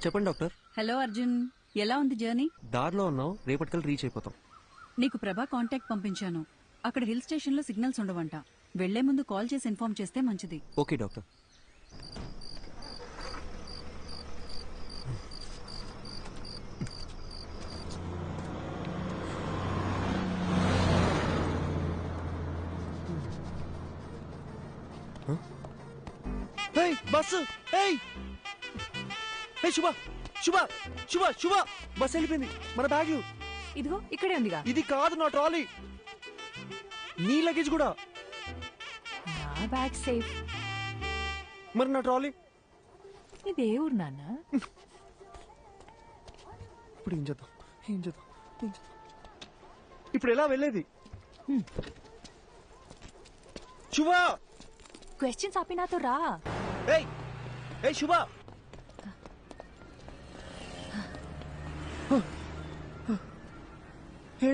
చెప్పండి doctor. Hello Arjun, ఎలా ఉంది జర్నీ? దారిలో ఉన్నాం, రేపటికల్ రీచ్ అయిపోతాం. నీకు ప్రభా కాంటాక్ట్ పంపించాను. అక్కడ హిల్ స్టేషన్ లో సిగ్నల్స్ ఉండవంట. వెళ్లే ముందు కాల్ చేసి ఇన్ఫార్మ్ చేస్తే మంచిది. Okay doctor. బస్సు శుభ శుభ శుభ శుభ బస్సు వెళ్ళిపోయింది. మన బ్యాగ్లు ఇదిగో ఇక్కడే ఉందిగా. ఇది కాదు నా ట్రాలీ, నీ లగేజ్ కూడా. నా బ్యాగ్ సేఫ్, మరి నా ట్రాలీ? ఇదే ఊరు నాన్న. ఇప్పుడు ఏం చేద్దాం? ఇప్పుడు ఎలా వెళ్ళేది? శుభ క్వశ్చన్స్ ఆపి నాతో రా. శుభ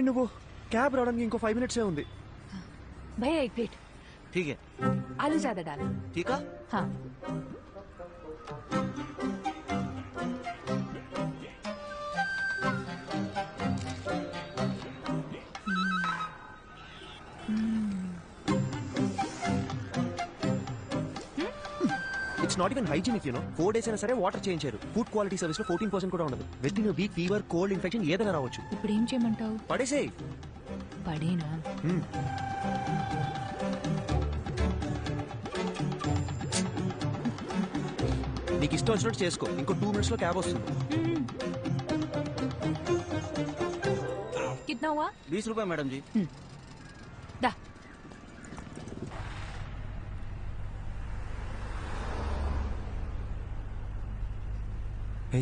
నువ్వు క్యాబ్ రావడానికి ఇంకో 5 minutes ఉంది. भैया एक प्लेट. ठीक है. आलू ज्यादा डाल. ठीक है. हाँ. It's not even hygienic, you know. 4 days అయినా సరే వాటర్ చేంజ్ చేయరు. ఫుడ్ క్వాలిటీ సర్వీస్ లో 14% కూడా ఉండదు. With in week fever, cold, infection ఏదైనా రావచ్చు. ఇప్పుడు ఏం చేయమంటావు? పడేసేయ్. పడేనా? నీకు ఇష్టం వచ్చినట్టు చేసుకో. ఇంకో 2 minutes లో క్యాబ్ వస్తుంది. कितना हुआ? 20 रुपए मैडम जी. दा. హే,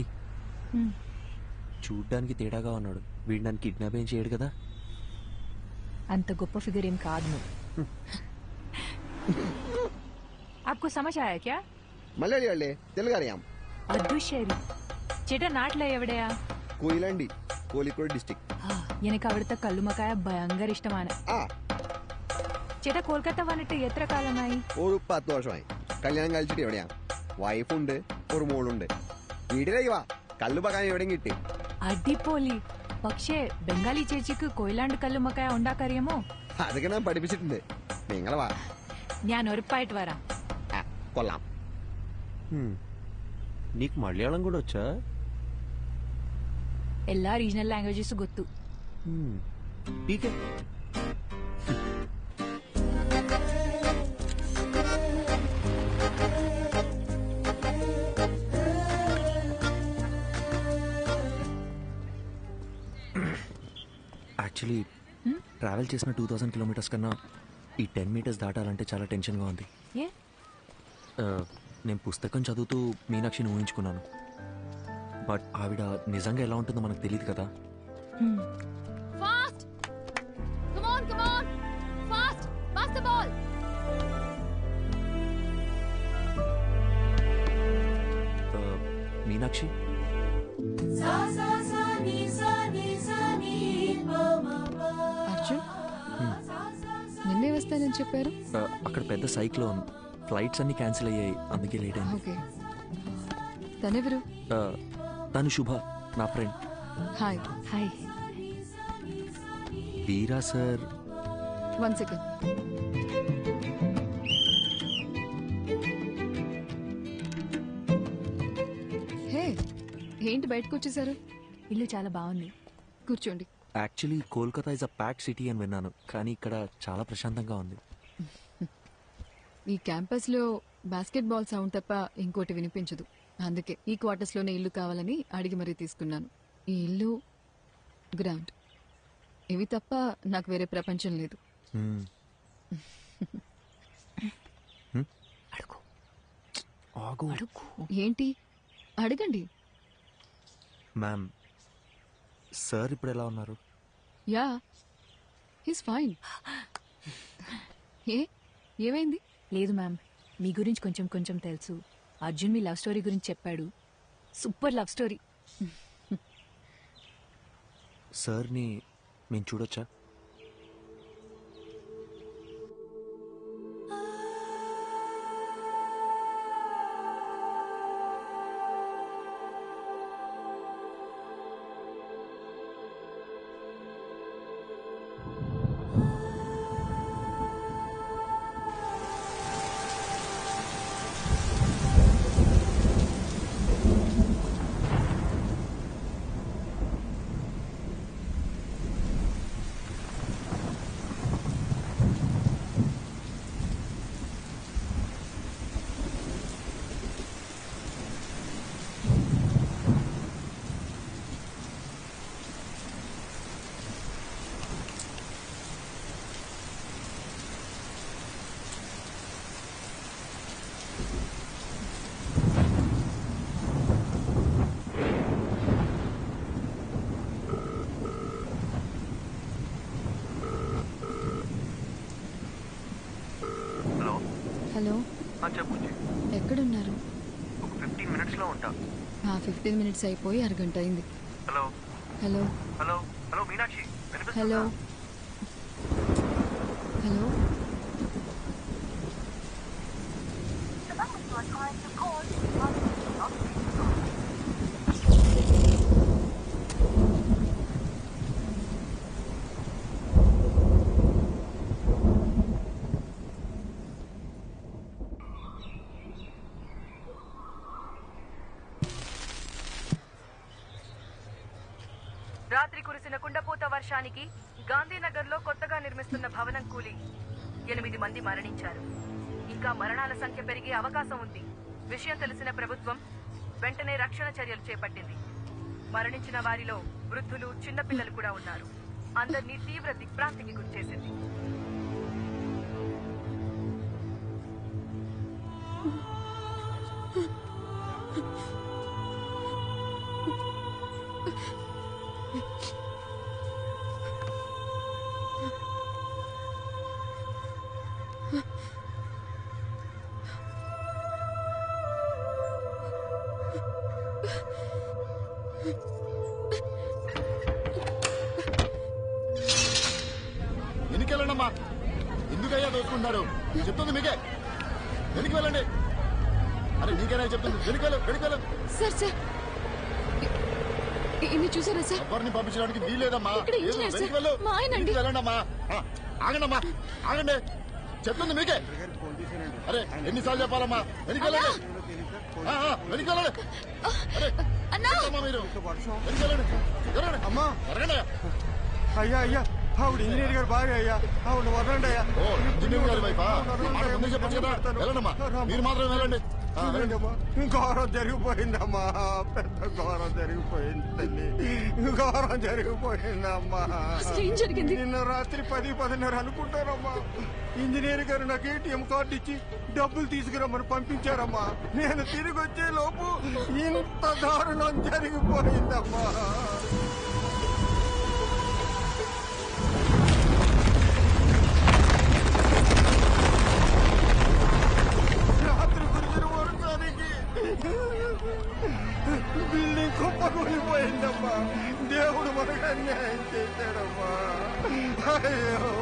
చూడ్డానికి తేడాగా ఉన్నాడు. వీడు నన్ను కిడ్నాప్ ఏం చేయడు కదా? అంత గొప్ప ఫిగర్ ఏం కాదు నువ్వు. आपको समझ आया क्या? మలయాళి వాళ్ళే, తెలుగు അറിയാം. അദുശേരി ചേട്ടാ നാട്ടിലെ എവിടെയാ? കൊയിലാണ്ടി, കോഴിക്കോട് ഡിസ്ട്രിക്ട്. എനിക്ക് അവിടുത്തെ കല്ലുമക്കായ ഭയങ്കര ഇഷ്ടമാണ്. ചേട്ടാ കൊൽക്കത്ത വന്നിട്ട് എത്ര കാലമായി? ഒരു 10 വർഷമായി. കല്യാണം കഴിച്ചിട്ട് എവിടെയാ? വൈഫുണ്ട്, ഒരു മോളുണ്ട്. വീട്ടിലേക്ക് വാ, കല്ലുമക്കായ എവിടെയും കിട്ടി. അടിപൊളി. പക്ഷേ ബംഗാളി ചേച്ചിക്ക് കൊയിലാണ്ട് കല്ലുമക്കായ ഉണ്ടാക്കറിയാമോ? അതൊക്കെ ഞാൻ പഠിപ്പിച്ചിട്ടുണ്ട്. നിങ്ങളെ വാ, ഞാൻ ഉറപ്പായിട്ട് വരാം. കൊള്ളാം. నీకు మలయాళం కూడా వచ్చా? എല്ലാ రీజనల్ లాంగ్వేజెస్ ಗೊತ್ತು. ఠీకే. యాక్చువల్లీ ట్రావెల్ చేసిన 2000 kilometers కన్నా ఈ 10 meters దాటాలంటే చాలా టెన్షన్గా ఉంది. నేను పుస్తకం చదువుతూ మీనాక్షిని ఊహించుకున్నాను. బట్ ఆవిడ నిజంగా ఎలా ఉంటుందో మనకు తెలియదు కదా. మీనాక్షి, అర్జున్ నిన్నే వస్తానని చెప్పారు. అక్కడ పెద్ద సైక్లోన్, ఫ్లైట్స్ అన్ని క్యాన్సిల్ అయ్యాయి, అందుకే లేట్ అయింది. ఓకే, తనెవరు? తను శుభ, నా ఫ్రెండ్. హాయ్. హాయ్. వీరా సార్. 1 second. హే, ఏంటి బయటకు వచ్చేసారు? ఇల్లు చాలా బాగుంది, కూర్చోండి. Actually Kolkata is a packed city అని విన్నాను, కానీ ఇక్కడ చాలా ప్రశాంతంగా ఉంది. ఈ క్యాంపస్ లో బాస్కెట్ బాల్ సౌండ్ తప్ప ఇంకోటి వినిపించదు. అందుకే ఈ క్వార్టర్స్ లోనే ఇల్లు కావాలని అడిగి మరీ తీసుకున్నాను. ఈ ఇల్లు, గ్రౌండ్, ఇవి తప్ప నాకు వేరే ప్రపంచం లేదు. ఏంటి? అడగండి. మ్యామ్, సార్ ఇప్పుడు ఎలా ఉన్నారు? Yeah, he's fine. ఏమైంది? లేదు మ్యామ్, మీ గురించి కొంచెం కొంచెం తెలుసు. అర్జున్ మీ లవ్ స్టోరీ గురించి చెప్పాడు. Super love story. సార్ని మేము చూడొచ్చా? ఎక్కడున్నారు? ఒక 15 minutes లో ఉంటా. 15 minutes అయిపోయి అరగంట అయింది. Hello hello hello hello Meenakshi hello hello రాత్రి కురిసిన కుండపోత వర్షానికి గాంధీనగర్లో కొత్తగా నిర్మిస్తున్న భవనం కూలి 8 మంది మరణించారు. ఇంకా మరణాల సంఖ్య పెరిగే అవకాశం ఉంది. విషయం తెలిసిన ప్రభుత్వం వెంటనే రక్షణ చర్యలు చేపట్టింది. మరణించిన వారిలో వృద్ధులు, చిన్నపిల్లలు కూడా ఉన్నారు. అందరినీ తీవ్ర దిగ్భ్రాంతికి గురిచేసింది. వెనుకెళ్ళండమ్మా. ఎందుకయ్యా దోచుకుంటున్నారు? చెప్తుంది మీకే. వెనక్కి వెళ్ళండి. అరే నీకేనా చెప్తుంది? వెనుకెళ్ళు. సార్ సార్ ఇన్ని చూసారా సార్? ఎవరిని పంపించడానికి వీలేదమ్మా. ఇక్కడ ఇంజనీర్ సార్. వెనక్కి వెళ్ళు. మా ఆయన అండి. వెళ్ళండమ్మా. ఆగండమ్మా, ఆగండి. చెప్తుంది మీకే. అరే ఎన్నిసార్లు చెప్పాలమ్మా? వెనకెళ్ళండి. వెనకెళ్ళండి. అరే ఏంటమ్మా మీరు? వెనకెళ్ళండి. జరగండి అమ్మా, జరగండి. అయ్యా అయ్యా ఆవిడ ఇంజనీర్ గారు బాగా అయ్యా ఆవిడ వదలండి అయ్యా. ఓ ఇంజనీర్ గారి వైఫా? మాట ముందే చెప్పచ్చు కదా. వెళ్ళండమ్మా, మీరు మాత్రం వెళ్ళండి. ఘోరం జరిగిపోయిందమ్మా, పెద్ద ఘోరం జరిగిపోయింది తల్లి, ఘోరం జరిగిపోయిందమ్మా. ఏం జరిగింది? నిన్న రాత్రి 10-10:30 అనుకుంటారమ్మా. ఇంజనీర్ గారు నాకు ATM కార్డు ఇచ్చి డబ్బులు తీసుకురమ్మని పంపించారమ్మా. నేను తిరిగి వచ్చే లోపు ఇంత దారుణం జరిగిపోయిందమ్మా. బిల్డింగ్ కుప్పకూలిపోయిందమ్మా. దేవుడు మనకు అన్యాయం చేశాడమ్మా. అయ్యో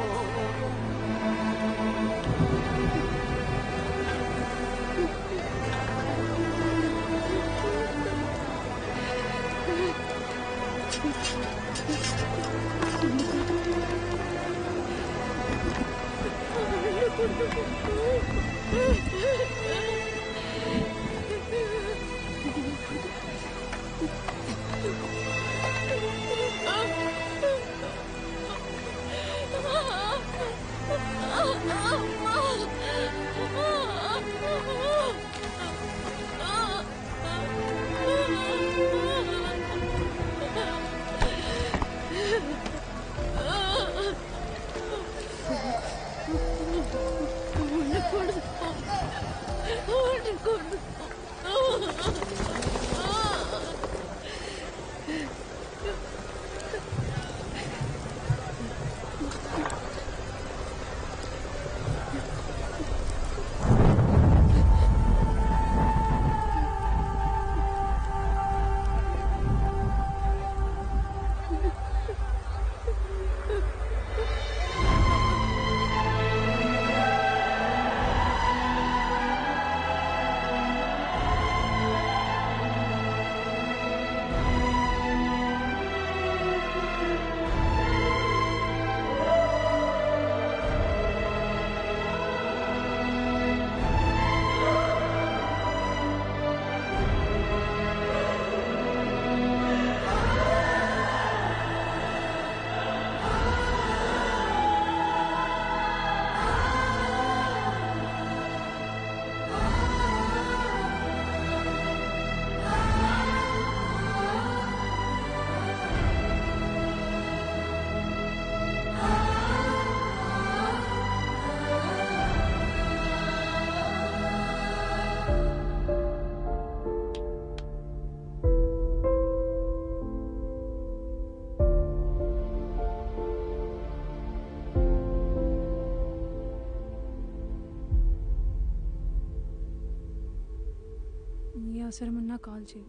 ఏ అవసరం ఉన్నా కాల్ చేయి.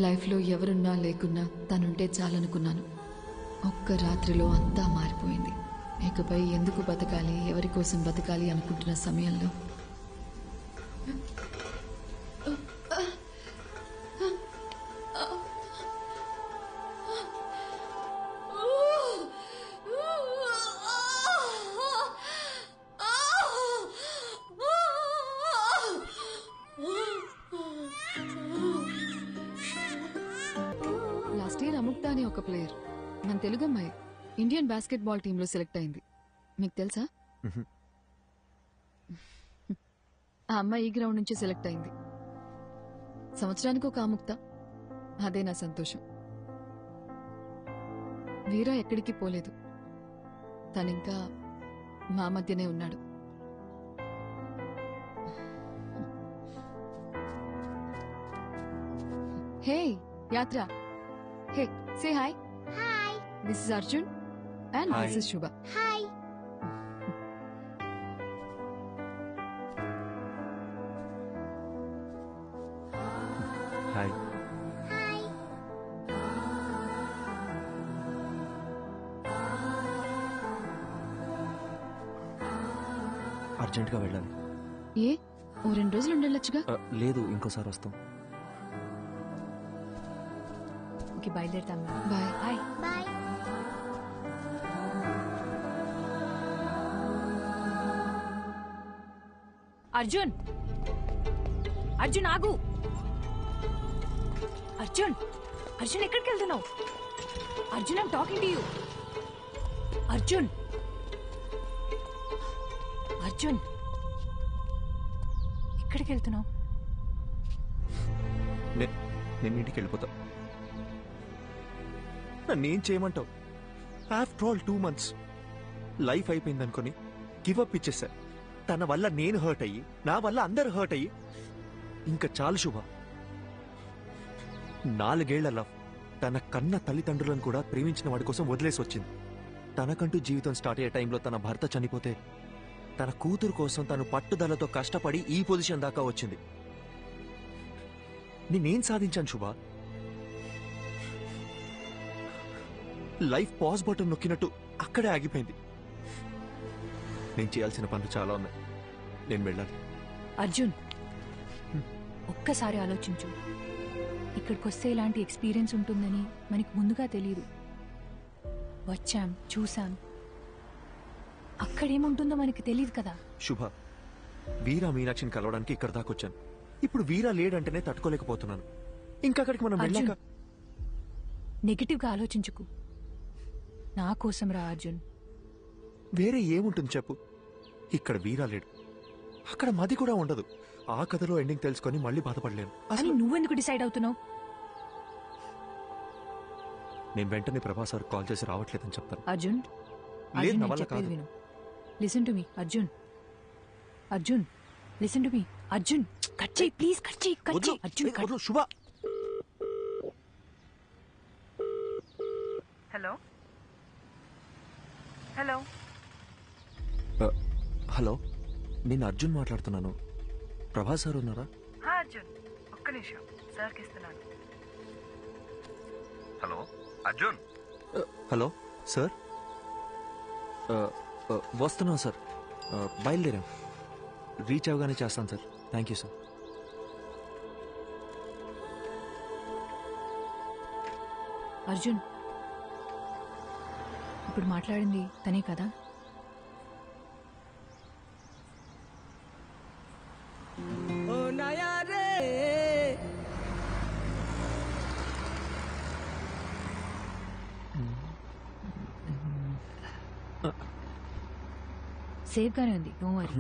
లైఫ్లో ఎవరున్నా లేకున్నా తనుంటే చాలనుకున్నాను. ఒక్క రాత్రిలో అంతా మారిపోయింది. ఇకపై ఎందుకు బతకాలి, ఎవరి కోసం బతకాలి అనుకుంటున్న సమయంలో లాస్ట్ ఇయర్ అముక్త అనే ఒక ప్లేయర్, మన తెలుగు అమ్మాయి, ఇండియన్ బాస్కెట్ బాల్ టీంలో సెలెక్ట్ అయింది. మీకు తెలుసా? ఆ అమ్మాయి ఈ గ్రౌండ్ నుంచి సెలెక్ట్ అయింది. సంవత్సరానికి ఒక అముక్త, అదే నా సంతోషం. వీరా ఎక్కడికి పోలేదు, తనింకా మా మధ్యనే ఉన్నాడు. Hey Yatra, hey say hi. Hi. This is Arjun and Hi. This is Shubha. Hi. Hi. Hi. అర్జెంట్గా వెళ్ళాలి. ఏ ఓ 2 రోజులు ఉండొచ్చుగా. లేదు, ఇంకోసారి వస్తాం. ఓకే, బయలుదేరుతాం. Bye. Hi. Bye. Arjun, Arjun ఆగు. అర్జున్, అర్జున్ ఎక్కడికి వెళ్తున్నావు? Arjun, I'm talking to you. Arjun, Arjun ఎక్కడికి వెళ్తున్నావు? నేను ఇంటికి వెళ్ళిపోతా. నన్నేం చేయమంటావు? ఆఫ్టర్ ఆల్ 2 months లైఫ్ అయిపోయింది అనుకుని గివప్ ఇచ్చేసా. తన వల్ల నేను హర్ట్ అయ్యి, నా వల్ల అందరు హర్ట్ అయ్యి, ఇంకా చాలు శుభ. 4 ఏళ్ల లవ్ తన కన్న తల్లిదండ్రులను కూడా ప్రేమించిన వాడి కోసం వదిలేసి వచ్చింది. తనకంటూ జీవితం స్టార్ట్ అయ్యే టైంలో తన భర్త చనిపోతే తన కూతురు కోసం తను పట్టుదలతో కష్టపడి ఈ పొజిషన్ దాకా వచ్చింది. నేనేం సాధించాను శుభ? లైఫ్ పాజ్ బటన్ నొక్కినట్టు అక్కడే ఆగిపోయింది. నేను చేయాల్సిన పనులు చాలా ఉన్నాయి. నేను వెళ్ళాలి. అర్జున్, ఒక్కసారి ఆలోచించు. ఇక్కడికి వస్తే ఇలాంటి ఎక్స్పీరియన్స్ ఉంటుందని మనకి ముందుగా తెలియదు. వచ్చాం, చూసాం, అక్కడేముంటుందో మనకి తెలియదు కదా. శుభ, వీరా మీనాక్షిని కలవడానికి ఇక్కడ దాకా వచ్చాను. ఇప్పుడు వీరా లేడంటేనే తట్టుకోలేకపోతున్నాను. ఇంకక్కడికి మనం అర్జున్, వెళ్ళాక నెగిటివ్గా ఆలోచించుకు. నా కోసం రా అర్జున్. వేరే ఏముంటుంది చెప్పు? ఇక్కడ వీరా లేడు, అక్కడ మది కూడా ఉండదు. ఆ కథలో ఎండింగ్ తెలుసుకొని మళ్ళీ బాధపడలేను. అని అసలు నువ్వెందుకు డిసైడ్ అవుతున్నావు? నేను వెంటనే ప్రభాస్ సార్ కాల్ చేసి రావట్లేదని చెప్తాను. అర్జున్, లేదు, అర్జున్, నా నేను వల్ల చెప్పేది కాదు. విను. Listen to me Arjun. Arjun, listen to me Arjun. Cut చేయి ప్లీజ్, కట్ చేయి, కట్ వద్దు, చేయి. అర్జున్, ఏ, వద్దు, శుభ. హలో హలో హలో, నేను అర్జున్ మాట్లాడుతున్నాను. ప్రభాస్ సార్ ఉన్నారా? హా అర్జున్, ఒక్క నిమిషం, సార్కి ఇస్తున్నాను. హలో అర్జున్. హలో సార్, వస్తున్నాం సార్. బయలుదేరాం. రీచ్ అవగానే చేస్తాను sir. Thank you sir. Arjun, ఇప్పుడు మాట్లాడింది తనే కదా? సేఫ్ గానే ఉంది, డోంట్ వరీ.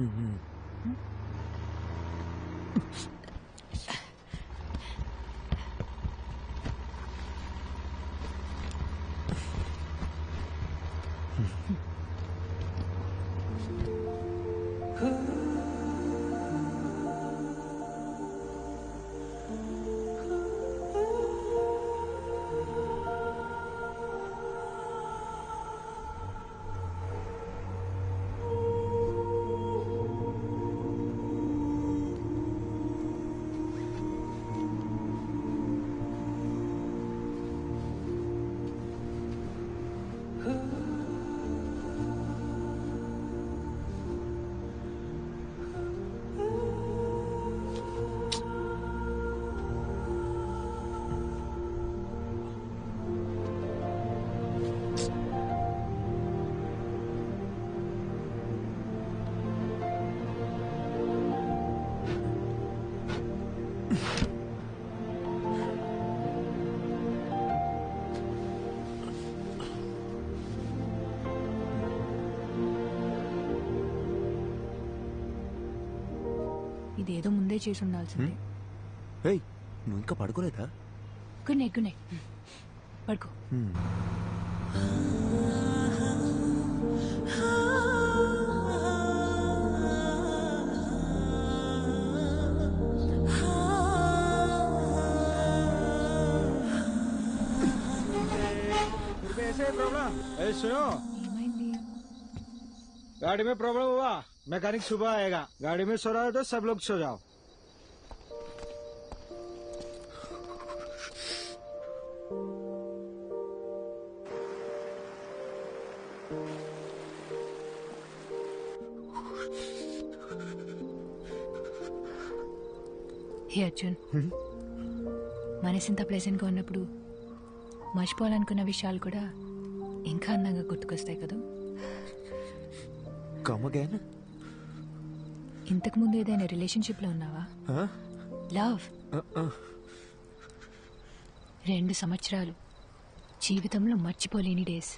ఇదేదో ముందే చేసి ఉండాల్సిందే. ఏయ్ నువ్వు ఇంకా పడుకోలేదా? Good night, good night. పడుకో. ऐसे प्रॉब्लम ऐसे सुनो, ఏమైంది? गाड़ी में प्रॉब्लम हुआ, मैकेनिक सुबह आएगा. गाड़ी में सो रहा है तो सब लोग सो जाओ. హే అర్జున్, మనసింత ప్లెజెంట్గా ఉన్నప్పుడు మర్చిపోవాలనుకున్న విషయాలు కూడా ఇంకా అందంగా గుర్తుకొస్తాయి కదా. Come again. ఇంతకు ముందు ఏదైనా రిలేషన్షిప్ లో ఉన్నావా? లవ్ 2 సంవత్సరాలు జీవితంలో మర్చిపోలేని డేస్.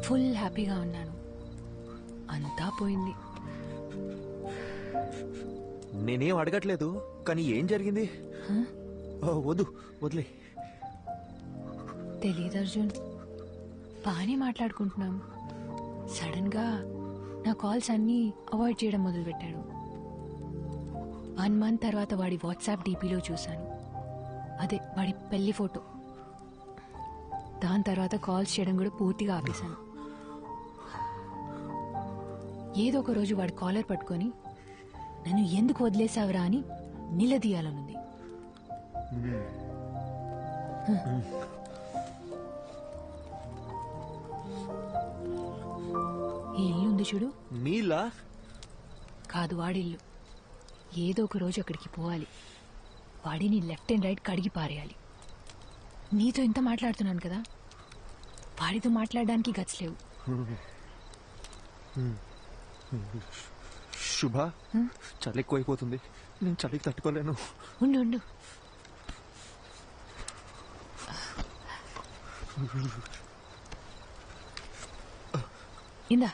ఫుల్ హ్యాపీగా ఉన్నాను. అంతా పోయింది. నేనేం అడగట్లేదు, కానీ ఏం జరిగింది? వద్దు, వదిలే. తెలీదు అర్జున్, బాగానే మాట్లాడుకుంటున్నాం. సడన్ గా నా కాల్స్ అన్నీ అవాయిడ్ చేయడం మొదలుపెట్టాడు. 1 మంత్ తర్వాత వాడి వాట్సాప్ డీపీలో చూశాను. అదే వాడి పెళ్లి ఫోటో. దాని తర్వాత కాల్స్ చేయడం కూడా పూర్తిగా ఆపేశాను. ఏదో ఒక రోజు వాడి కాలర్ పట్టుకొని నన్ను ఎందుకు వదిలేసావురా అని నిలదీయాలనుంది. ఈ ఇల్లు ఉంది చూడు, మీలా? కాదు, వాడిల్లు. ఏదో ఒక రోజు అక్కడికి పోవాలి. వాడిని లెఫ్ట్ అండ్ రైట్ కడిగి పారేయాలి. నీతో ఇంత మాట్లాడుతున్నాను కదా, వాడితో మాట్లాడడానికి గట్స్ లేవు. శుభ, చలి ఎక్కువైపోతుంది. నేను చలికి తట్టుకోలేను. ఉండు ఉండు. ఇందా.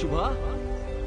శుభ